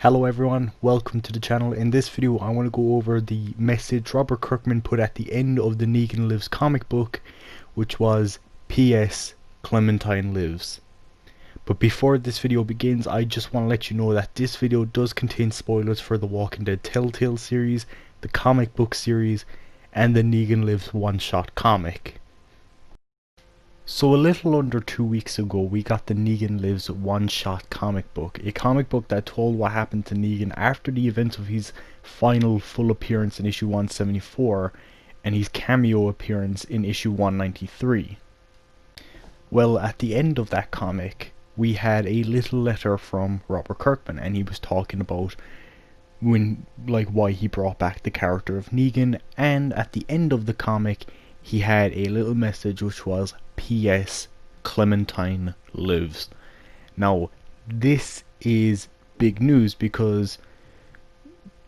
Hello everyone, welcome to the channel. In this video I want to go over the message Robert Kirkman put at the end of the Negan Lives comic book, which was PS Clementine Lives. But before this video begins, I just want to let you know that this video does contain spoilers for the Walking Dead Telltale series, the comic book series, and the Negan Lives one-shot comic. So a little under 2 weeks ago we got the Negan Lives one-shot comic book, a comic book that told what happened to Negan after the events of his final full appearance in issue 174 and his cameo appearance in issue 193. Well, at the end of that comic we had a little letter from Robert Kirkman, and he was talking about why he brought back the character of Negan, and at the end of the comic he had a little message which was PS Clementine Lives. Now this is big news because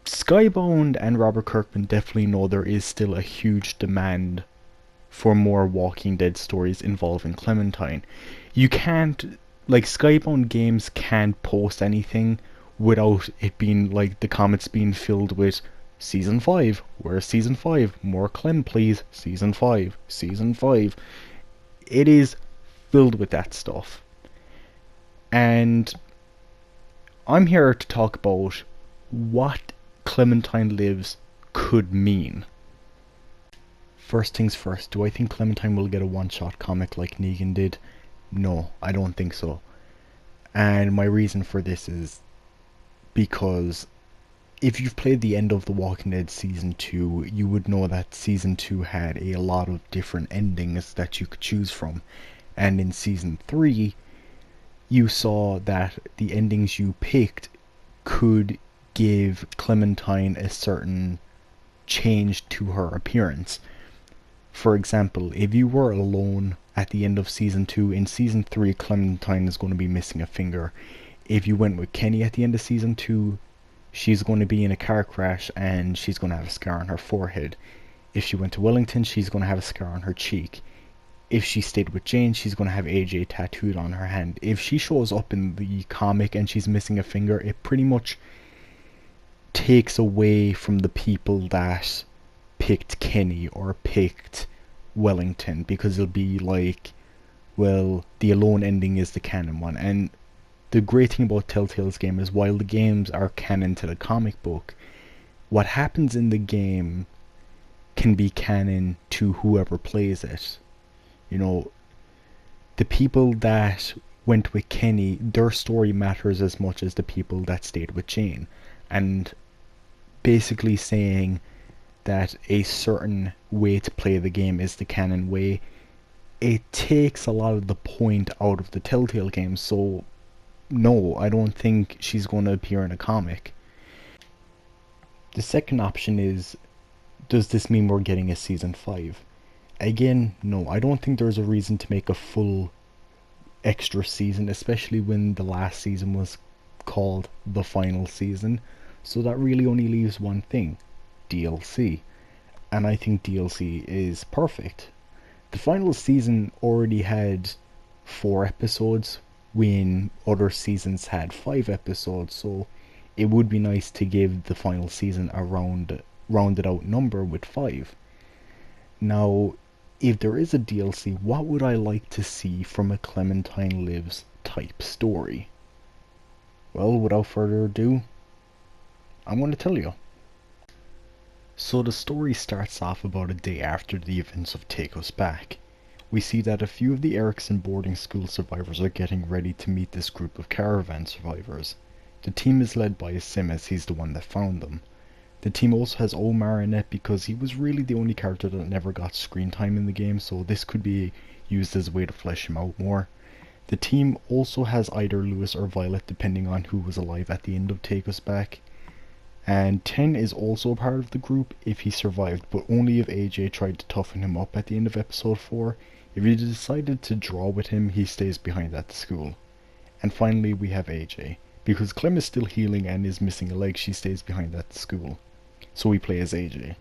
Skybound and Robert Kirkman definitely know there is still a huge demand for more Walking Dead stories involving Clementine. You can't, Skybound games can't post anything without it being the comments being filled with Season 5, where's Season 5? More Clem please, Season 5, Season 5. It is filled with that stuff. And I'm here to talk about what Clementine Lives could mean. First things first, do I think Clementine will get a one-shot comic like Negan did? No, I don't think so. And my reason for this is because if you've played the end of The Walking Dead Season 2, you would know that Season 2 had a lot of different endings that you could choose from. And in Season 3, you saw that the endings you picked could give Clementine a certain change to her appearance. For example, if you were alone at the end of Season 2, in Season 3 Clementine is going to be missing a finger. If you went with Kenny at the end of Season 2, she's going to be in a car crash and she's going to have a scar on her forehead. If she went to Wellington, she's going to have a scar on her cheek. If she stayed with Jane, she's going to have AJ tattooed on her hand. If she shows up in the comic and she's missing a finger, it pretty much takes away from the people that picked Kenny or picked Wellington, because it'll be like, well, the alone ending is the canon one. And the great thing about Telltale's game is while the games are canon to the comic book, what happens in the game can be canon to whoever plays it. You know, the people that went with Kenny, their story matters as much as the people that stayed with Jane. And basically saying that a certain way to play the game is the canon way, it takes a lot of the point out of the Telltale games. So no, I don't think she's going to appear in a comic. The second option is, does this mean we're getting a Season 5? Again, no, I don't think there's a reason to make a full extra season, especially when the last season was called the final season. So that really only leaves one thing: DLC. And I think DLC is perfect. The final season already had 4 episodes when other seasons had 5 episodes, so it would be nice to give the final season a rounded out number with 5. Now, if there is a DLC, what would I like to see from a Clementine Lives type story? Well, without further ado, I'm going to tell you. So the story starts off about a day after the events of Take Us Back. We see that a few of the Erickson boarding school survivors are getting ready to meet this group of caravan survivors. The team is led by Sim, as he's the one that found them. The team also has Omar in it because he was really the only character that never got screen time in the game, so this could be used as a way to flesh him out more. The team also has either Lewis or Violet, depending on who was alive at the end of Take Us Back. And 10 is also a part of the group if he survived, but only if AJ tried to toughen him up at the end of episode 4. If he decided to draw with him, he stays behind at the school. And finally we have AJ. Because Clem is still healing and is missing a leg, she stays behind at the school. So we play as AJ.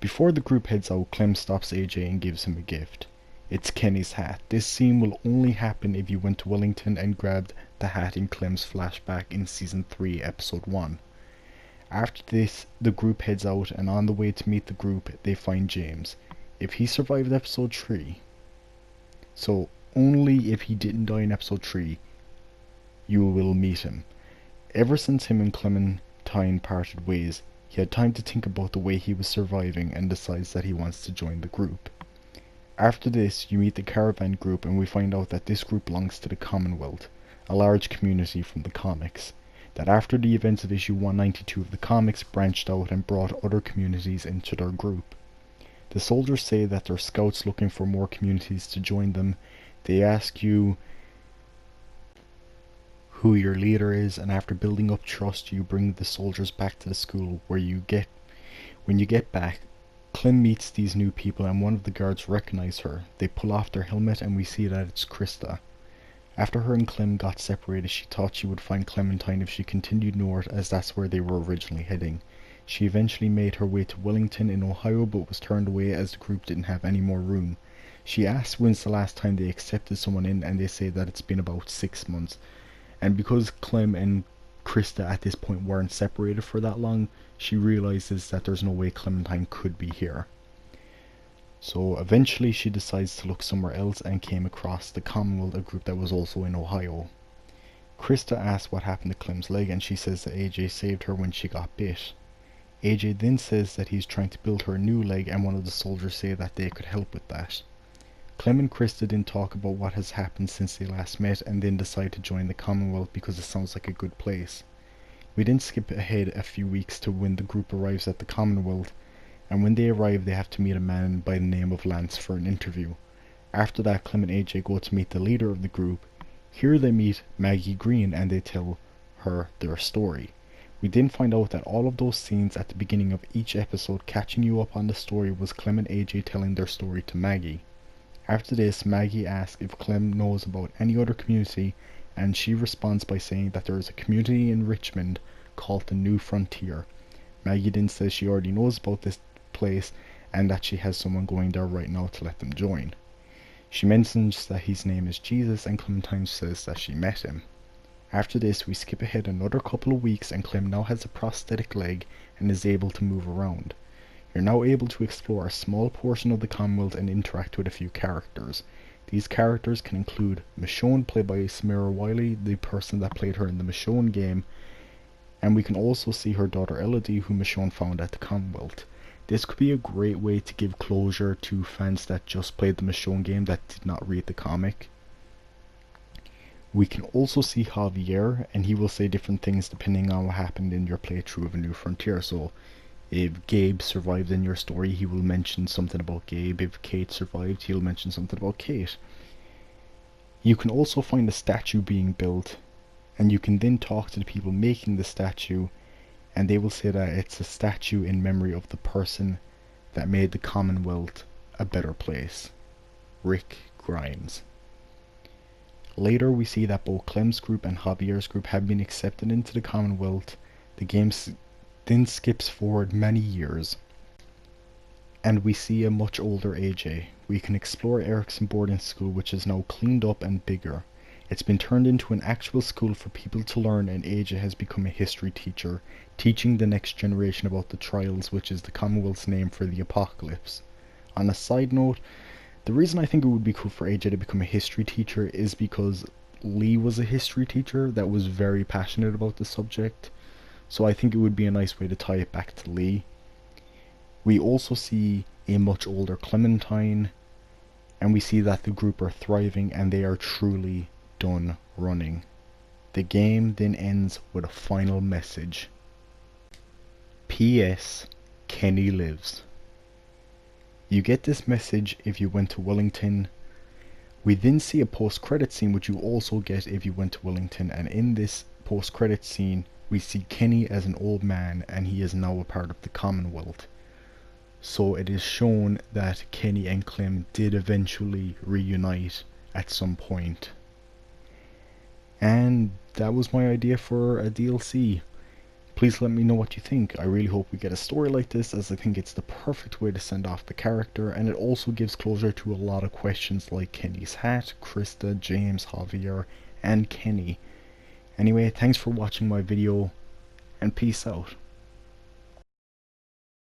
Before the group heads out, Clem stops AJ and gives him a gift. It's Kenny's hat. This scene will only happen if you went to Wellington and grabbed the hat in Clem's flashback in Season 3, Episode 1. After this, the group heads out, and on the way to meet the group, they find James. If he survived Episode 3, so only if he didn't die in Episode 3, you will meet him. Ever since him and Clementine parted ways, he had time to think about the way he was surviving and decides that he wants to join the group. After this, you meet the Caravan group, and we find out that this group belongs to the Commonwealth, a large community from the comics. That after the events of issue 192 of the comics branched out and brought other communities into their group. The soldiers say that they're scouts looking for more communities to join them. They ask you who your leader is, and after building up trust, you bring the soldiers back to the school when you get back, Clem meets these new people, and one of the guards recognize her. They pull off their helmet, and we see that it's Krista. After her and Clem got separated, she thought she would find Clementine if she continued north, as that's where they were originally heading. She eventually made her way to Wellington in Ohio, but was turned away as the group didn't have any more room. She asks when's the last time they accepted someone in, and they say that it's been about 6 months. And because Clem and Krista at this point weren't separated for that long, she realizes that there's no way Clementine could be here. So eventually she decides to look somewhere else and came across the Commonwealth, a group that was also in Ohio. Krista asks what happened to Clem's leg, and she says that AJ saved her when she got bit. AJ then says that he's trying to build her a new leg, and one of the soldiers say that they could help with that. Clem and Krista then talk about what has happened since they last met, and then decide to join the Commonwealth because it sounds like a good place. We then skip ahead a few weeks to when the group arrives at the Commonwealth, and when they arrive they have to meet a man by the name of Lance for an interview. After that, Clem and AJ go to meet the leader of the group. Here they meet Maggie Green, and they tell her their story. We then find out that all of those scenes at the beginning of each episode catching you up on the story was Clem and AJ telling their story to Maggie. After this, Maggie asks if Clem knows about any other community, and she responds by saying that there is a community in Richmond called the New Frontier. Maggie then says she already knows about this place and that she has someone going there right now to let them join. She mentions that his name is Jesus, and Clementine says that she met him. After this, we skip ahead another couple of weeks, and Clem now has a prosthetic leg and is able to move around. You're now able to explore a small portion of the Commonwealth and interact with a few characters. These characters can include Michonne, played by Samira Wiley, the person that played her in the Michonne game, and we can also see her daughter Elodie, who Michonne found at the Commonwealth. This could be a great way to give closure to fans that just played the Michonne game that did not read the comic. We can also see Javier, and he will say different things depending on what happened in your playthrough of A New Frontier. So if Gabe survived in your story, he will mention something about Gabe. If Kate survived, he'll mention something about Kate. You can also find a statue being built, and you can then talk to the people making the statue, and they will say that it's a statue in memory of the person that made the Commonwealth a better place, Rick Grimes. Later we see that both Clem's group and Javier's group have been accepted into the Commonwealth. The game then skips forward many years, and we see a much older AJ. We can explore Erickson boarding school, which is now cleaned up and bigger. It's been turned into an actual school for people to learn, and AJ has become a history teacher, teaching the next generation about the Trials, which is the Commonwealth's name for the apocalypse. On a side note, the reason I think it would be cool for AJ to become a history teacher is because Lee was a history teacher that was very passionate about the subject, so I think it would be a nice way to tie it back to Lee. We also see a much older Clementine, and we see that the group are thriving and they are truly done running. The game then ends with a final message. P.S. Kenny lives. You get this message if you went to Wellington. We then see a post-credit scene, which you also get if you went to Wellington, and in this post-credit scene we see Kenny as an old man, and he is now a part of the Commonwealth. So it is shown that Kenny and Clem did eventually reunite at some point. And that was my idea for a DLC. Please let me know what you think. I really hope we get a story like this, as I think it's the perfect way to send off the character, and it also gives closure to a lot of questions like Kenny's hat, Krista, James, Javier, and Kenny. Anyway, thanks for watching my video, and peace out.